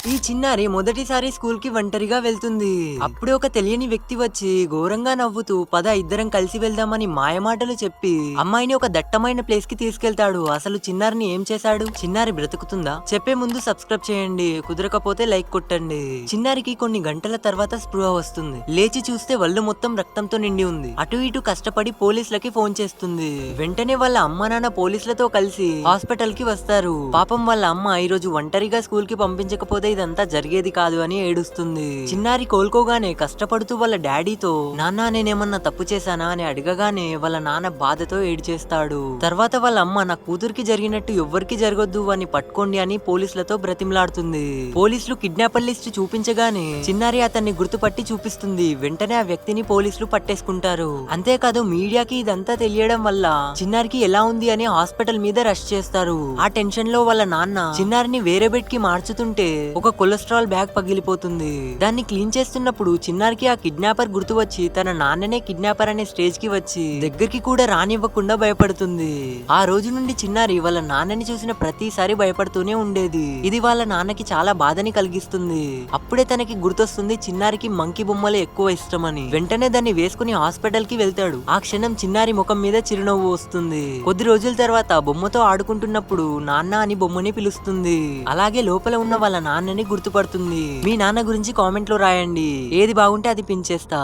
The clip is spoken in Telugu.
ఈ చిన్నారి మొదటిసారి స్కూల్ కి ఒంటరిగా వెళ్తుంది. అప్పుడే ఒక తెలియని వ్యక్తి వచ్చి ఘోరంగా నవ్వుతూ పద ఇద్దరం కలిసి వెళ్దామని మాయమాటలు చెప్పి అమ్మాయిని ఒక దట్టమైన ప్లేస్ కి తీసుకెళ్తాడు. అసలు చిన్నారిని ఏం చేశాడు? చిన్నారి బ్రతుకుతుందా? చెప్పే ముందు సబ్స్క్రైబ్ చేయండి, కుదరకపోతే లైక్ కొట్టండి. చిన్నారికి కొన్ని గంటల తర్వాత స్పృహ వస్తుంది. లేచి చూస్తే ఒళ్ళు మొత్తం రక్తంతో నిండి ఉంది. అటు ఇటు కష్టపడి పోలీసులకి ఫోన్ చేస్తుంది. వెంటనే వాళ్ళ అమ్మ నాన్న పోలీసులతో కలిసి హాస్పిటల్ కి వస్తారు. పాపం వాళ్ళ అమ్మ ఈ రోజు ఒంటరిగా స్కూల్ కి పంపించకపోతే ఇదంతా జరిగేది కాదు అని ఏడుస్తుంది. చిన్నారి కోలుకోగానే కష్టపడుతూ వాళ్ళ డాడీతో నాన్న నేనేమన్నా తప్పు చేశానా అని అడగగానే వాళ్ళ నాన్న బాధతో ఏడ్చేస్తాడు. తర్వాత వాళ్ళ అమ్మ నా కూతురికి జరిగినట్టు ఎవ్వరికి జరగొద్దు అని పట్టుకోండి అని పోలీసులతో బ్రతిమలాడుతుంది. పోలీసులు కిడ్నాపర్ లిస్ట్ చూపించగానే చిన్నారి అతన్ని గుర్తుపట్టి చూపిస్తుంది. వెంటనే ఆ వ్యక్తిని పోలీసులు పట్టేసుకుంటారు. అంతేకాదు మీడియాకి ఇదంతా తెలియడం వల్ల చిన్నారికి ఎలా ఉంది అని హాస్పిటల్ మీద రష్ చేస్తారు. ఆ టెన్షన్ లో వాళ్ళ నాన్న చిన్నారిని వేరే బెడ్ కి మార్చుతుంటే ఒక కొలెస్ట్రాల్ బ్యాగ్ పగిలిపోతుంది. దాన్ని క్లీన్ చేస్తున్నప్పుడు చిన్నారికి ఆ కిడ్నాపర్ గుర్తు వచ్చి తన నాన్ననే కిడ్నాపర్ అనే స్టేజ్ కి వచ్చి దగ్గరికి కూడా రానివ్వకుండా భయపడుతుంది. ఆ రోజు నుండి చిన్నారి వాళ్ళ నాన్నని చూసిన ప్రతిసారి భయపడుతూనే ఉండేది. ఇది వాళ్ళ నాన్నకి చాలా బాధని కలిగిస్తుంది. అప్పుడే తనకి గుర్తొస్తుంది చిన్నారికి మంకీ బొమ్మలు ఎక్కువ ఇష్టమని. వెంటనే దాన్ని వేసుకుని హాస్పిటల్ కి వెళ్తాడు. ఆ క్షణం చిన్నారి ముఖం మీద చిరునవ్వు వస్తుంది. కొద్ది రోజుల తర్వాత బొమ్మతో ఆడుకుంటున్నప్పుడు నాన్న అని బొమ్మని పిలుస్తుంది. అలాగే లోపల ఉన్న వాళ్ళ నాన్నని గుర్తుపడుతుంది. మీ నాన్న గురించి కామెంట్ లో రాయండి. ఏది బాగుంటే అది పిన్ చేస్తా.